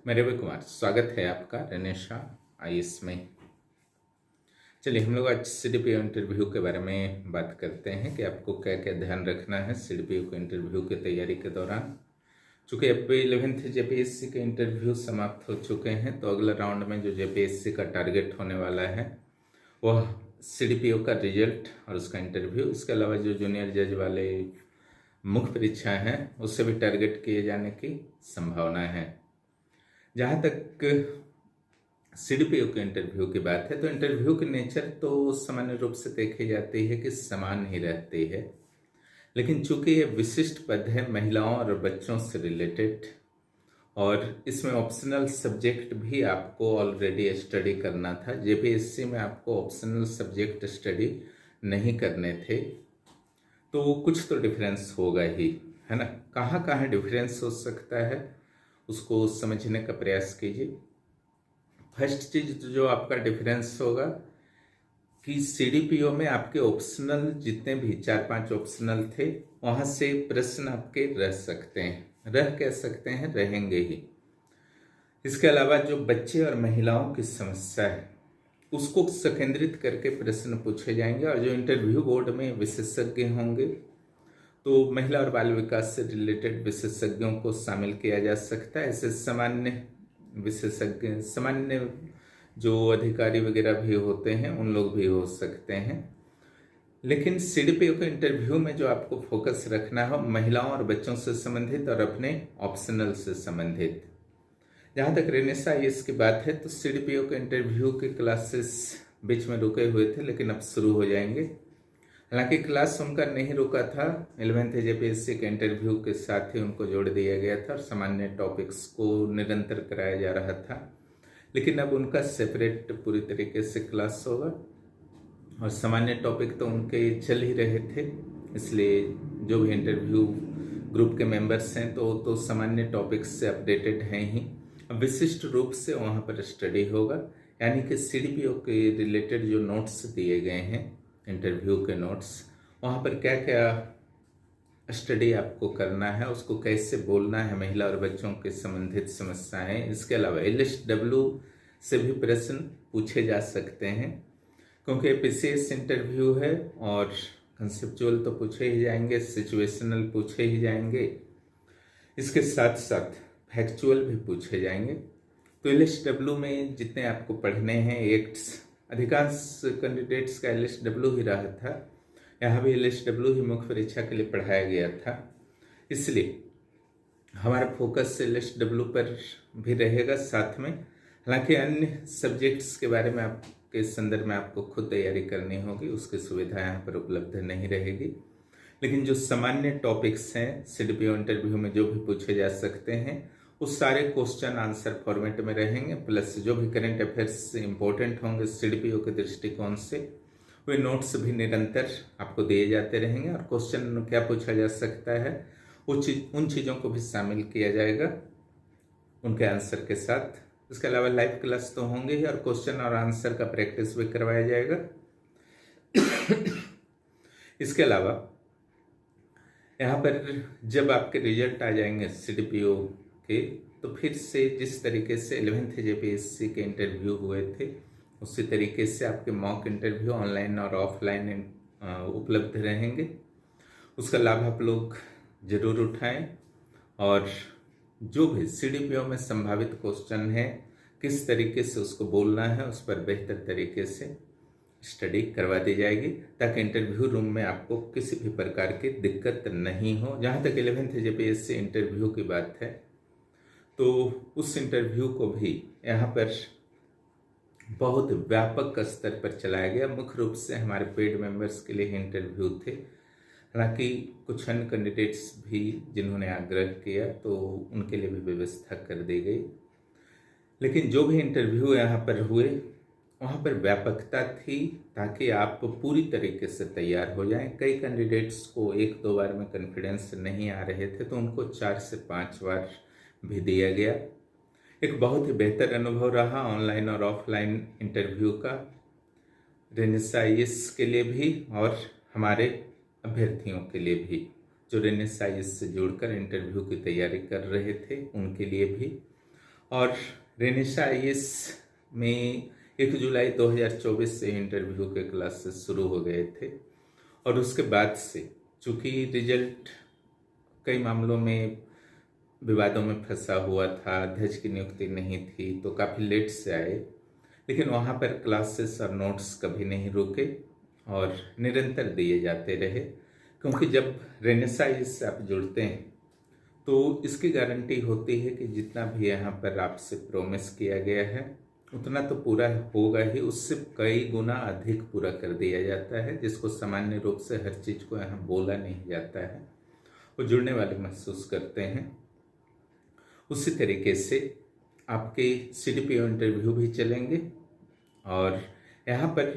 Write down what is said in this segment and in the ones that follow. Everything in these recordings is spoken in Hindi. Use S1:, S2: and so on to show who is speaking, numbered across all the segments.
S1: मैं रवि कुमार, स्वागत है आपका रेनेशा आईएएस में। चलिए हम लोग आज सीडीपीओ इंटरव्यू के बारे में बात करते हैं कि आपको क्या क्या ध्यान रखना है सीडीपीओ के इंटरव्यू की तैयारी के दौरान। चूँकि अब 11th जेपीएससी के इंटरव्यू समाप्त हो चुके हैं, तो अगला राउंड में जो जेपीएससी का टारगेट होने वाला है वह सीडीपीओ का रिजल्ट और उसका इंटरव्यू। इसके अलावा जो जूनियर जज वाले मुख्य परीक्षा हैं उससे भी टारगेट किए जाने की संभावना है। जहाँ तक सीडीपीओ के इंटरव्यू की बात है, तो इंटरव्यू की नेचर तो सामान्य रूप से देखी जाती है कि समान ही रहती है, लेकिन चूंकि ये विशिष्ट पद है महिलाओं और बच्चों से रिलेटेड और इसमें ऑप्शनल सब्जेक्ट भी आपको ऑलरेडी स्टडी करना था। जेपीएससी में आपको ऑप्शनल सब्जेक्ट स्टडी नहीं करने थे, तो कुछ तो डिफरेंस होगा ही, है ना। कहाँ कहाँ डिफरेंस हो सकता है उसको समझने का प्रयास कीजिए। फर्स्ट चीज जो आपका डिफरेंस होगा कि सीडीपीओ में आपके ऑप्शनल जितने भी 4-5 ऑप्शनल थे वहां से प्रश्न आपके रह सकते हैं, कह सकते हैं, रहेंगे ही। इसके अलावा जो बच्चे और महिलाओं की समस्या है उसको संकेंद्रित करके प्रश्न पूछे जाएंगे, और जो इंटरव्यू बोर्ड में विशेषज्ञ होंगे तो महिला और बाल विकास से रिलेटेड विशेषज्ञों को शामिल किया जा सकता है। ऐसे सामान्य विशेषज्ञ, सामान्य जो अधिकारी वगैरह भी होते हैं उन लोग भी हो सकते हैं। लेकिन सीडीपीओ के इंटरव्यू में जो आपको फोकस रखना है महिलाओं और बच्चों से संबंधित और अपने ऑप्शनल से संबंधित। जहाँ तक रेनेशा आईएएस की बात है, तो सीडीपीओ के इंटरव्यू के क्लासेस बीच में रुके हुए थे, लेकिन अब शुरू हो जाएंगे। हालांकि क्लास उनका नहीं रुका था, 11th जेपीएससी के इंटरव्यू के साथ ही उनको जोड़ दिया गया था और सामान्य टॉपिक्स को निरंतर कराया जा रहा था, लेकिन अब उनका सेपरेट पूरी तरीके से क्लास होगा और सामान्य टॉपिक तो उनके चल ही रहे थे। इसलिए जो भी इंटरव्यू ग्रुप के मेंबर्स हैं तो सामान्य टॉपिक्स से अपडेटेड हैं ही। विशिष्ट रूप से वहाँ पर स्टडी होगा, यानी कि सीडीपीओ के रिलेटेड जो नोट्स दिए गए हैं, इंटरव्यू के नोट्स, वहाँ पर क्या क्या स्टडी आपको करना है, उसको कैसे बोलना है, महिला और बच्चों के संबंधित समस्याएं। इसके अलावा एलएसडब्ल्यू से भी प्रश्न पूछे जा सकते हैं, क्योंकि पीसीएस इंटरव्यू है और कंसेप्चुअल तो पूछे ही जाएंगे, सिचुएशनल पूछे ही जाएंगे, इसके साथ साथ फैक्चुअल भी पूछे जाएंगे। तो एलएसडब्ल्यू में जितने आपको पढ़ने हैं एक्ट्स, अधिकांश कैंडिडेट्स का एलएसडब्ल्यू ही रहा था, यहाँ भी एलएसडब्ल्यू ही मुख्य परीक्षा के लिए पढ़ाया गया था, इसलिए हमारा फोकस एलएसडब्ल्यू पर भी रहेगा साथ में। हालांकि अन्य सब्जेक्ट्स के बारे में आपके संदर्भ में आपको खुद तैयारी करनी होगी, उसकी सुविधा यहाँ पर उपलब्ध नहीं रहेगी, लेकिन जो सामान्य टॉपिक्स हैं सीडीपीओ इंटरव्यू में जो भी पूछे जा सकते हैं उस सारे क्वेश्चन आंसर फॉर्मेट में रहेंगे, प्लस जो भी करंट अफेयर्स इंपॉर्टेंट होंगे सीडीपीओ के दृष्टिकोण से वे नोट्स भी निरंतर आपको दिए जाते रहेंगे। और क्वेश्चन क्या पूछा जा सकता है उन चीज़ों को भी शामिल किया जाएगा उनके आंसर के साथ। इसके अलावा लाइव क्लास तो होंगे ही और क्वेश्चन और आंसर का प्रैक्टिस भी करवाया जाएगा। इसके अलावा यहाँ पर जब आपके रिजल्ट आ जाएंगे सीडीपीओ के, तो फिर से जिस तरीके से 11th जेपीएससी के इंटरव्यू हुए थे उसी तरीके से आपके मॉक इंटरव्यू ऑनलाइन और ऑफलाइन उपलब्ध रहेंगे। उसका लाभ आप लोग जरूर उठाएं और जो भी सीडीपीओ में संभावित क्वेश्चन है किस तरीके से उसको बोलना है उस पर बेहतर तरीके से स्टडी करवा दी जाएगी, ताकि इंटरव्यू रूम में आपको किसी भी प्रकार की दिक्कत नहीं हो। जहाँ तक 11th जेपीएससी इंटरव्यू की बात है, तो उस इंटरव्यू को भी यहाँ पर बहुत व्यापक स्तर पर चलाया गया। मुख्य रूप से हमारे पेड मेंबर्स के लिए इंटरव्यू थे, हालांकि कुछ अन्य कैंडिडेट्स भी जिन्होंने आग्रह किया तो उनके लिए भी व्यवस्था कर दी गई। लेकिन जो भी इंटरव्यू यहाँ पर हुए वहाँ पर व्यापकता थी, ताकि आप पूरी तरीके से तैयार हो जाएं। कई कैंडिडेट्स को 1-2 बार में कॉन्फिडेंस नहीं आ रहे थे, तो उनको 4 से 5 बार भी दिया गया। एक बहुत ही बेहतर अनुभव रहा ऑनलाइन और ऑफलाइन इंटरव्यू का, रेनेशा आईएएस के लिए भी और हमारे अभ्यर्थियों के लिए भी जो रेनेशा आईएएस से जुड़कर इंटरव्यू की तैयारी कर रहे थे उनके लिए भी। और रेनिशा आईएएस में 1 जुलाई 2024 से इंटरव्यू के क्लासेस शुरू हो गए थे और उसके बाद से चूँकि रिजल्ट कई मामलों में विवादों में फंसा हुआ था, अध्यक्ष की नियुक्ति नहीं थी तो काफ़ी लेट से आए, लेकिन वहाँ पर क्लासेस और नोट्स कभी नहीं रुके और निरंतर दिए जाते रहे, क्योंकि जब रेनेसा से आप जुड़ते हैं तो इसकी गारंटी होती है कि जितना भी यहाँ पर आपसे प्रॉमिस किया गया है उतना तो पूरा होगा ही, उससे कई गुना अधिक पूरा कर दिया जाता है, जिसको सामान्य रूप से हर चीज़ को यहाँ बोला नहीं जाता है, वो जुड़ने वाले महसूस करते हैं। उसी तरीके से आपके सीडीपीओ इंटरव्यू भी चलेंगे और यहाँ पर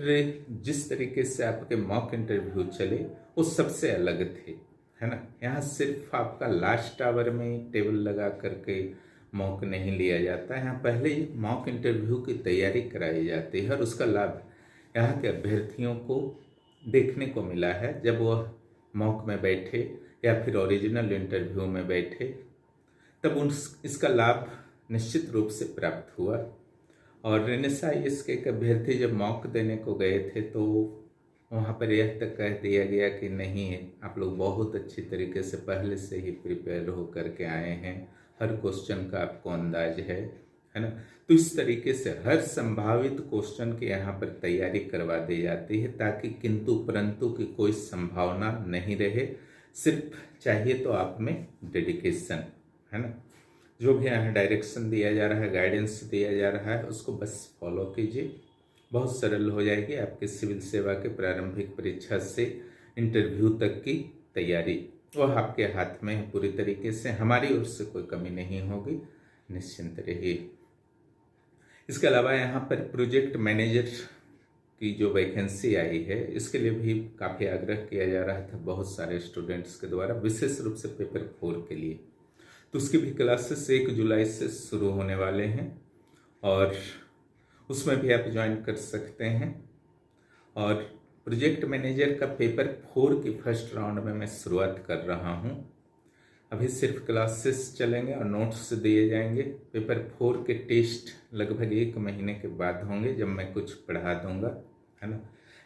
S1: जिस तरीके से आपके मॉक इंटरव्यू चले वो सबसे अलग थे, है ना। यहाँ सिर्फ आपका लास्ट आवर में टेबल लगा करके मॉक नहीं लिया जाता है, यहाँ पहले ही मॉक इंटरव्यू की तैयारी कराई जाती है और उसका लाभ यहाँ के अभ्यर्थियों को देखने को मिला है जब वह मॉक में बैठे या फिर ओरिजिनल इंटरव्यू में बैठे, तब इसका लाभ निश्चित रूप से प्राप्त हुआ। और रेनेसा इसके एक अभ्यर्थी जब मॉक देने को गए थे तो वहाँ पर यह तक कह दिया गया कि नहीं, आप लोग बहुत अच्छी तरीके से पहले से ही प्रिपेयर हो करके आए हैं, हर क्वेश्चन का आपको अंदाज है ना। तो इस तरीके से हर संभावित क्वेश्चन की यहाँ पर तैयारी करवा दी जाती है ताकि किंतु परंतु की कोई संभावना नहीं रहे, सिर्फ चाहिए तो आप में डेडिकेशन, है ना। जो भी यहाँ डायरेक्शन दिया जा रहा है, गाइडेंस दिया जा रहा है, उसको बस फॉलो कीजिए, बहुत सरल हो जाएगी आपके सिविल सेवा के प्रारंभिक परीक्षा से इंटरव्यू तक की तैयारी, वह आपके हाथ में है पूरी तरीके से, हमारी ओर से कोई कमी नहीं होगी, निश्चिंत रहिए। इसके अलावा यहाँ पर प्रोजेक्ट मैनेजर की जो वैकेंसी आई है इसके लिए भी काफ़ी आग्रह किया जा रहा था बहुत सारे स्टूडेंट्स के द्वारा, विशेष रूप से पेपर 4 के लिए, तो उसकी भी क्लासेस 1 जुलाई से शुरू होने वाले हैं और उसमें भी आप ज्वाइन कर सकते हैं। और प्रोजेक्ट मैनेजर का पेपर 4 की फर्स्ट राउंड में मैं शुरुआत कर रहा हूं। अभी सिर्फ क्लासेस चलेंगे और नोट्स दिए जाएंगे। पेपर 4 के टेस्ट लगभग 1 महीने के बाद होंगे जब मैं कुछ पढ़ा दूंगा, है ना।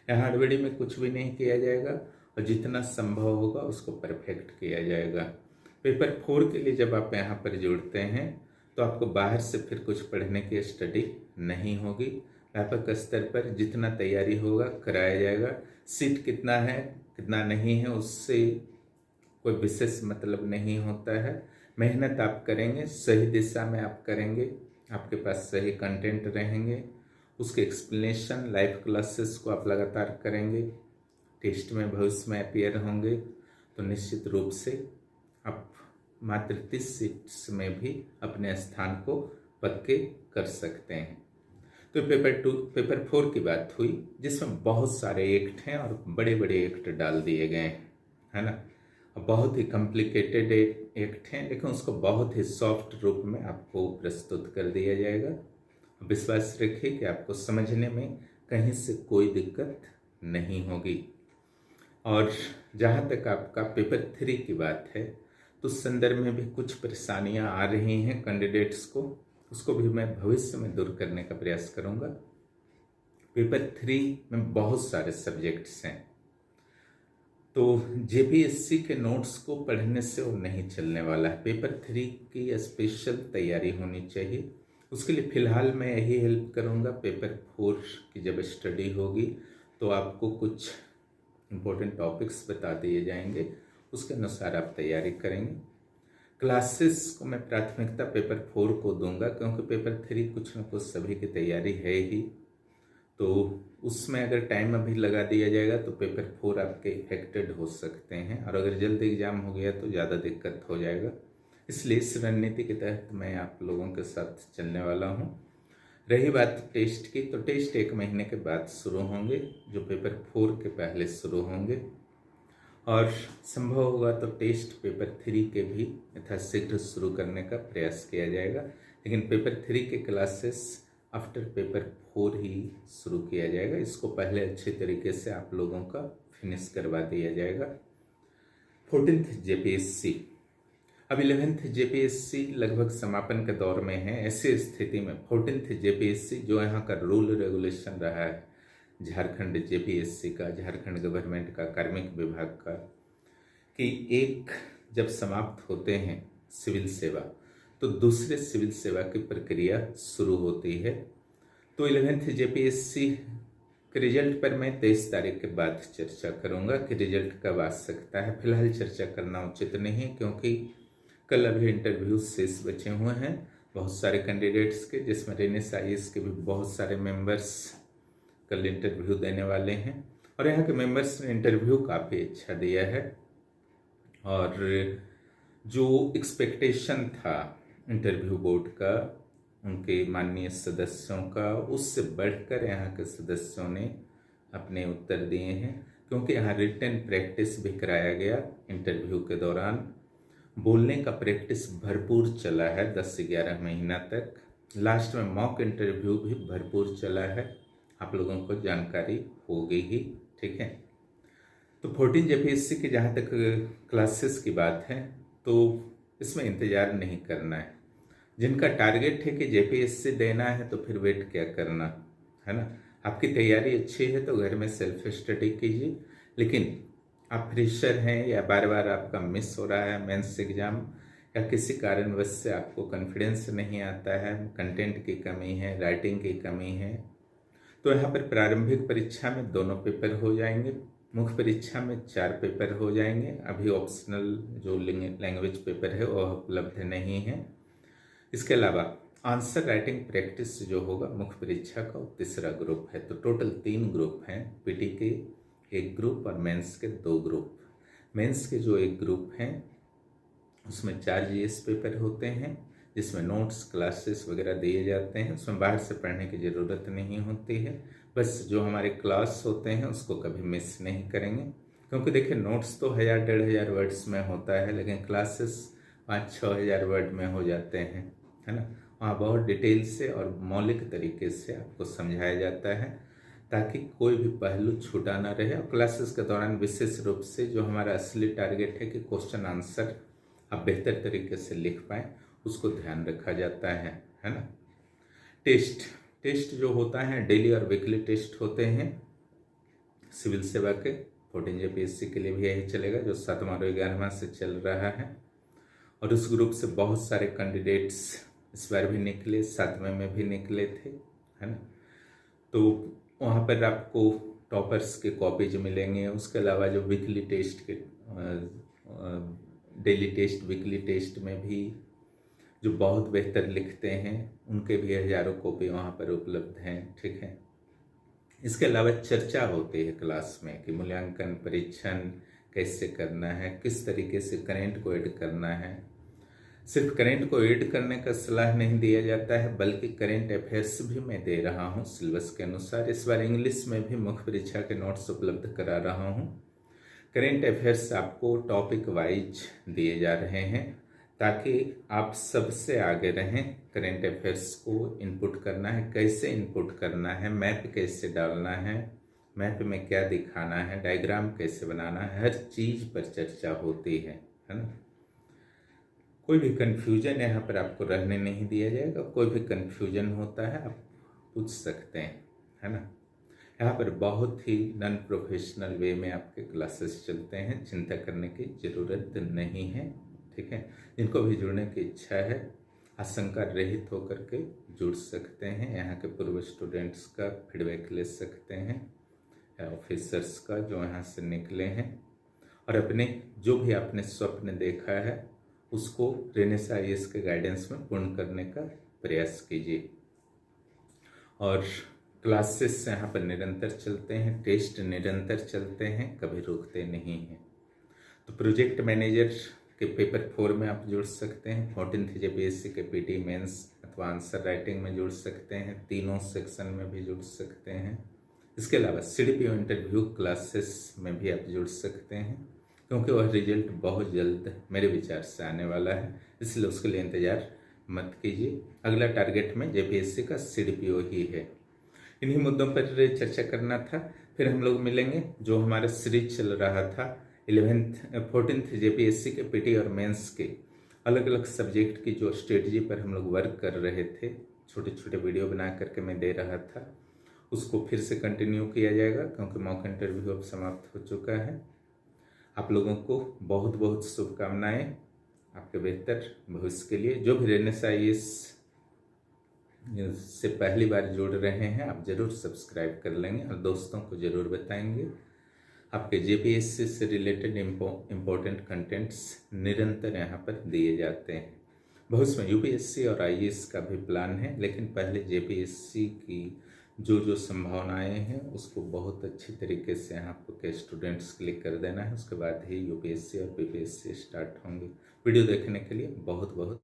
S1: यहाँ हड़बड़ी में कुछ भी नहीं किया जाएगा और जितना संभव होगा उसको परफेक्ट किया जाएगा। पेपर 4 के लिए जब आप यहाँ पर जुड़ते हैं तो आपको बाहर से फिर कुछ पढ़ने की स्टडी नहीं होगी, व्यापक स्तर पर जितना तैयारी होगा कराया जाएगा। सीट कितना है कितना नहीं है उससे कोई विशेष मतलब नहीं होता है, मेहनत आप करेंगे, सही दिशा में आप करेंगे, आपके पास सही कंटेंट रहेंगे, उसके एक्सप्लेनेशन लाइव क्लासेस को आप लगातार करेंगे, टेस्ट में भविष्य में अपीयर होंगे, तो निश्चित रूप से आप मात्र 30 सीट्स में भी अपने स्थान को पक्के कर सकते हैं। तो पेपर 4 की बात हुई जिसमें बहुत सारे एक्ट हैं और बड़े बड़े एक्ट डाल दिए गए हैं, है ना। बहुत ही कॉम्प्लिकेटेड एक्ट हैं लेकिन उसको बहुत ही सॉफ्ट रूप में आपको प्रस्तुत कर दिया जाएगा। विश्वास रखिए कि आपको समझने में कहीं से कोई दिक्कत नहीं होगी। और जहाँ तक आपका पेपर 3 की बात है तो उस संदर्भ में भी कुछ परेशानियां आ रही हैं कैंडिडेट्स को, उसको भी मैं भविष्य में दूर करने का प्रयास करूंगा। पेपर 3 में बहुत सारे सब्जेक्ट्स हैं तो जेपीएससी के नोट्स को पढ़ने से वो नहीं चलने वाला है। पेपर 3 की स्पेशल तैयारी होनी चाहिए, उसके लिए फ़िलहाल मैं यही हेल्प करूंगा। पेपर 4 की जब स्टडी होगी तो आपको कुछ इम्पोर्टेंट टॉपिक्स बता दिए जाएंगे, उसके अनुसार आप तैयारी करेंगे। क्लासेस को मैं प्राथमिकता पेपर 4 को दूंगा क्योंकि पेपर 3 कुछ न कुछ सभी की तैयारी है ही, तो उसमें अगर टाइम अभी लगा दिया जाएगा तो पेपर 4 आपके इफेक्टेड हो सकते हैं और अगर जल्द एग्जाम हो गया तो ज़्यादा दिक्कत हो जाएगा। इसलिए इस रणनीति के तहत मैं आप लोगों के साथ चलने वाला हूँ। रही बात टेस्ट की, तो टेस्ट 1 महीने के बाद शुरू होंगे जो पेपर 4 के पहले शुरू होंगे और संभव होगा तो टेस्ट पेपर 3 के भी यथाशीघ्र शुरू करने का प्रयास किया जाएगा, लेकिन पेपर 3 के क्लासेस आफ्टर पेपर 4 ही शुरू किया जाएगा। इसको पहले अच्छे तरीके से आप लोगों का फिनिश करवा दिया जाएगा। 14th जेपीएससी अब 11th जेपीएससी लगभग समापन के दौर में है। ऐसी स्थिति में 14th जेपीएससी जो यहाँ का रूल रेगुलेशन रहा है झारखंड जेपीएससी का, झारखंड गवर्नमेंट का, कार्मिक विभाग का, कि एक जब समाप्त होते हैं सिविल सेवा तो दूसरे सिविल सेवा की प्रक्रिया शुरू होती है। तो 11th जेपीएससी के रिजल्ट पर मैं 23 तारीख के बाद चर्चा करूंगा कि रिजल्ट कब आ सकता है। फिलहाल चर्चा करना उचित नहीं है क्योंकि कल अभी इंटरव्यू शेष बचे हुए हैं बहुत सारे कैंडिडेट्स के, जिसमें रेनेस आईएएस के भी बहुत सारे मेंबर्स कल इंटरव्यू देने वाले हैं और यहाँ के मेंबर्स ने इंटरव्यू काफ़ी अच्छा दिया है। और जो एक्सपेक्टेशन था इंटरव्यू बोर्ड का, उनके माननीय सदस्यों का, उससे बढ़कर यहाँ के सदस्यों ने अपने उत्तर दिए हैं। क्योंकि यहाँ रिटन प्रैक्टिस भी कराया गया इंटरव्यू के दौरान, बोलने का प्रैक्टिस भरपूर चला है 10 से 11 महीना तक। लास्ट में मॉक इंटरव्यू भी भरपूर चला है, आप लोगों को जानकारी होगी ही, ठीक है। तो 14 जेपीएससी की जहाँ तक क्लासेस की बात है तो इसमें इंतज़ार नहीं करना है। जिनका टारगेट है कि जेपीएससी देना है तो फिर वेट क्या करना है ना। आपकी तैयारी अच्छी है तो घर में सेल्फ स्टडी कीजिए, लेकिन आप फ्रेशर हैं या बार बार आपका मिस हो रहा है मेंस एग्जाम, या किसी कारणवश से आपको कॉन्फिडेंस नहीं आता है, कंटेंट की कमी है, राइटिंग की कमी है, तो यहाँ पर प्रारंभिक परीक्षा में 2 पेपर हो जाएंगे, मुख्य परीक्षा में 4 पेपर हो जाएंगे। अभी ऑप्शनल जो लैंग्वेज पेपर है वह उपलब्ध नहीं है। इसके अलावा आंसर राइटिंग प्रैक्टिस जो होगा मुख्य परीक्षा का, वो 3रा ग्रुप है। तो टोटल 3 ग्रुप हैं, पीटी के 1 ग्रुप और मेंस के 2 ग्रुप। मेंस के जो 1 ग्रुप हैं उसमें 4 जीएस पेपर होते हैं, जिसमें नोट्स क्लासेस वगैरह दिए जाते हैं। उसमें बाहर से पढ़ने की ज़रूरत नहीं होती है, बस जो हमारे क्लास होते हैं उसको कभी मिस नहीं करेंगे। क्योंकि देखिए नोट्स तो 1000-1500 वर्ड्स में होता है, लेकिन क्लासेस 5-6 हज़ार वर्ड में हो जाते हैं, है ना। वहाँ बहुत डिटेल से और मौलिक तरीके से आपको समझाया जाता है ताकि कोई भी पहलू छूटा ना रहे। और क्लासेस के दौरान विशेष रूप से जो हमारा असली टारगेट है कि क्वेश्चन आंसर आप बेहतर तरीके से लिख पाएँ, उसको ध्यान रखा जाता है ना। टेस्ट जो होता है डेली और वीकली टेस्ट होते हैं सिविल सेवा के। 14 जेपीएससी के लिए भी यही चलेगा जो 7वां और 11वां से चल रहा है। और उस ग्रुप से बहुत सारे कैंडिडेट्स इस बार भी निकले, 7वें में भी निकले थे, है ना। तो वहाँ पर आपको टॉपर्स के कॉपीज मिलेंगे। उसके अलावा जो वीकली टेस्ट के डेली टेस्ट वीकली टेस्ट में भी जो बहुत बेहतर लिखते हैं उनके भी हज़ारों कॉपी वहाँ पर उपलब्ध हैं, ठीक है। इसके अलावा चर्चा होती है क्लास में कि मूल्यांकन परीक्षण कैसे करना है, किस तरीके से करेंट को ऐड करना है। सिर्फ करेंट को ऐड करने का सलाह नहीं दिया जाता है, बल्कि करेंट अफेयर्स भी मैं दे रहा हूँ सिलेबस के अनुसार। इस बार इंग्लिश में भी मुख्य परीक्षा के नोट्स उपलब्ध करा रहा हूँ। करेंट अफेयर्स आपको टॉपिक वाइज दिए जा रहे हैं ताकि आप सबसे आगे रहें। करेंट अफेयर्स को इनपुट करना है, कैसे इनपुट करना है, मैप कैसे डालना है, मैप में क्या दिखाना है, डायग्राम कैसे बनाना है, हर चीज़ पर चर्चा होती है ना। कोई भी कन्फ्यूजन यहाँ पर आपको रहने नहीं दिया जाएगा। कोई भी कन्फ्यूजन होता है आप पूछ सकते हैं, है ना। यहाँ पर बहुत ही नॉन प्रोफेशनल वे में आपके क्लासेस चलते हैं, चिंता करने की ज़रूरत नहीं है, ठीक है। जिनको भी जुड़ने की इच्छा है आशंका रहित होकर के जुड़ सकते हैं। यहाँ के पूर्व स्टूडेंट्स का फीडबैक ले सकते हैं, ऑफिसर्स का जो यहाँ से निकले हैं, और अपने जो भी आपने स्वप्न देखा है उसको रेनेस आईएएस के गाइडेंस में पूर्ण करने का प्रयास कीजिए। और क्लासेस यहाँ पर निरंतर चलते हैं, टेस्ट निरंतर चलते हैं, कभी रुकते नहीं हैं। तो प्रोजेक्ट मैनेजर के पेपर 4 में आप जुड़ सकते हैं, 14th जेपीएससी के पीटी मेंस अथवा आंसर राइटिंग में जुड़ सकते हैं, तीनों सेक्शन में भी जुड़ सकते हैं। इसके अलावा सीडीपीओ इंटरव्यू क्लासेस में भी आप जुड़ सकते हैं, क्योंकि वह रिजल्ट बहुत जल्द मेरे विचार से आने वाला है, इसलिए उसके लिए इंतज़ार मत कीजिए। अगला टारगेट में जेपीएससी का सीडीपीओ ही है। इन्हीं मुद्दों पर चर्चा करना था। फिर हम लोग मिलेंगे। जो हमारा सीरीज चल रहा था 14th जेपीएससी के पीटी और मेंस के, अलग अलग सब्जेक्ट की जो स्ट्रेटजी पर हम लोग वर्क कर रहे थे, छोटे छोटे वीडियो बना करके मैं दे रहा था, उसको फिर से कंटिन्यू किया जाएगा क्योंकि मॉक इंटरव्यू अब समाप्त हो चुका है। आप लोगों को बहुत बहुत शुभकामनाएं आपके बेहतर भविष्य के लिए। जो भी रेनेसा IAS से पहली बार जुड़ रहे हैं, आप ज़रूर सब्सक्राइब कर लेंगे और दोस्तों को ज़रूर बताएंगे। आपके JPSC से रिलेटेड इम्पोर्टेंट कंटेंट्स निरंतर यहाँ पर दिए जाते हैं। भविष्य में UPSC और IAS का भी प्लान है, लेकिन पहले JPSC की जो संभावनाएं हैं उसको बहुत अच्छी तरीके से यहाँ के स्टूडेंट्स क्लिक कर देना है। उसके बाद ही UPSC और PPSC स्टार्ट होंगे। वीडियो देखने के लिए बहुत बहुत